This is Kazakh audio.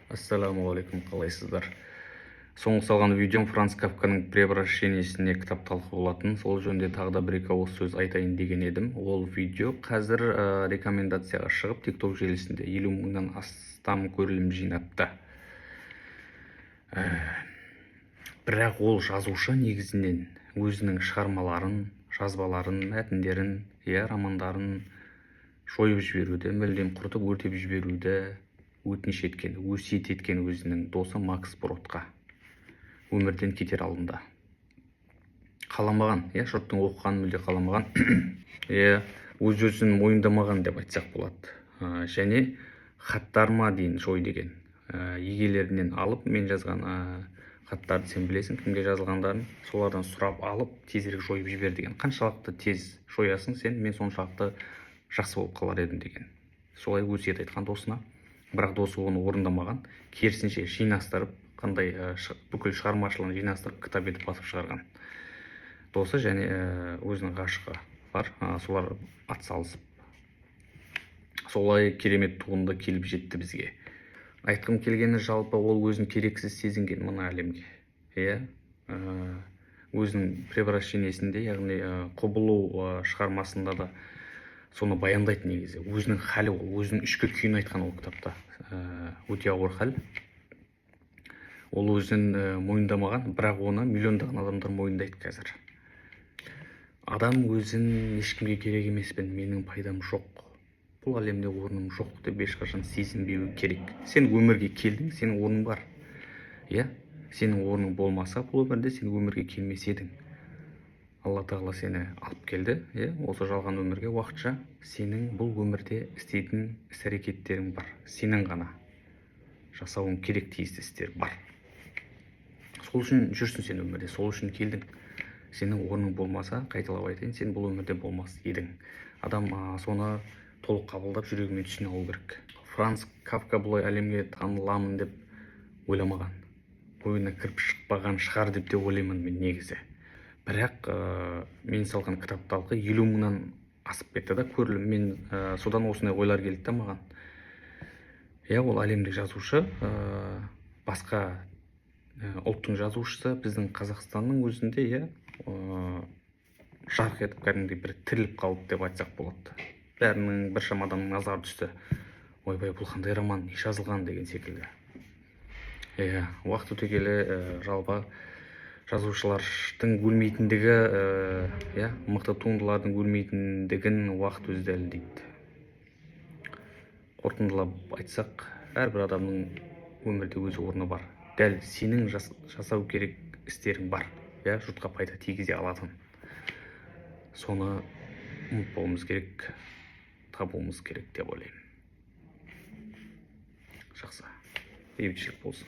Ассалаумағалейкум, қалайсыздар? Соңғы салған видеом Франц Кафканың «Преобращениесіне» кітап талқы болатын. Сол жөнінде тағы да бір-екі ауыз сөз айтайын деген едім. Ол видео қазір рекомендацияға шығып, TikTok желісінде 50 мыңнан астам көрілім жинапты. Бірақ ол жазушы негізінен өзінің шығармаларын, жазбаларын, мәтіндерін, романдарын жойып жіберуді, мүлдем құртып өртеп жіберуді өтініш еткен, өсиет еткен өзінің досы Макс Бродқа өмірден кетер алдында. Қаламаған, жұрттың оқығанын мүлде қаламаған, өз-өзін мойындамаған деп айтсақ болады. Және хаттарыма дейін жой деген егелерінен алып, мен жазған хаттарды сен білесің, кімге жазылғандарын, солардан сұрап алып, тезірек жойып жібер деген. Қаншалықты тез жоясың сен, мен соншалықты жақсы болып қалар едім деген. Солай өсиет айтқан досына. Бірақ досы оны орындамаған, керісінше жинастырып, қандай бүкіл шығармашылығын жинастырып, кітап етіп басып шығарған досы және өзінің ғашығы бар, солар атсалысып. Солай керемет туынды келіп жетті бізге. Айтқым келгені, жалпы ол өзін керексіз сезінген мына әлемге. Өзінің «Преобращениесінде», яғни құбылу шығармасында да соны баяндайды негізі. Өзінің халі ол, өзінің ішкі күйін айтқан ол кітапта. Өте ауыр хал. Ол өзін мойындамаған, бірақ оны миллиондаған адамдар мойындайды қазір. Адам өзін ешкімге керек емеспін, менің пайдам жоқ, бұл әлемде орным жоқ деп ешқашан сезінбеуі керек. Сен өмірге келдің, сенің орның бар. Сенің орның болмаса, бұл өмірде сен өмірге келмес едің. Алла тағала сені алып келді, осы жалған өмірге уақытша. Сенің бұл өмірде істейтін іс-әрекеттерің бар. Сенің ғана жасауың керек тиісті істер бар. Сол үшін жүрсің сен өмірде, сол үшін келдің. Сенің орның болмаса, қайталап айтайын, сен бұл өмірде болмас едің. Адам соны толық қабылдап жүрегімен түсіне алу керек. Франц Кафка бұлай әлемге таныламын деп ойламаған. Ойына кіріп шықпаған шығар деп те ойлаймын мен негізі. Бірақ мен салған кітап талқы 50 мыңнан асып кетті да көрілім. Мен содан осындай ойлар келді да маған. Ол әлемдік жазушы, басқа ұлттың жазушысы, біздің Қазақстанның өзінде жарқ етіп кәдімгідей бір тіріліп қалды деп айтсақ болады. Бәрінің біршама адамның назары түсті. Ойбай, бұл қандай роман, не жазылған деген секілді. Уақыт өте келе жалпы жазушылардың өлмейтіндігі, мықты туындылардың өлмейтіндігін уақыт өзі дәлелдейді. Қорытындылап айтсақ, әрбір адамның өмірде өз орны бар. Дәл сенің жасау керек істерің бар, жұртқа пайда тигізе алатын. Соны ұмытпауымыз керек, табуымыз керек деп ойлаймын. Жақсы, бейбітшілік болсын.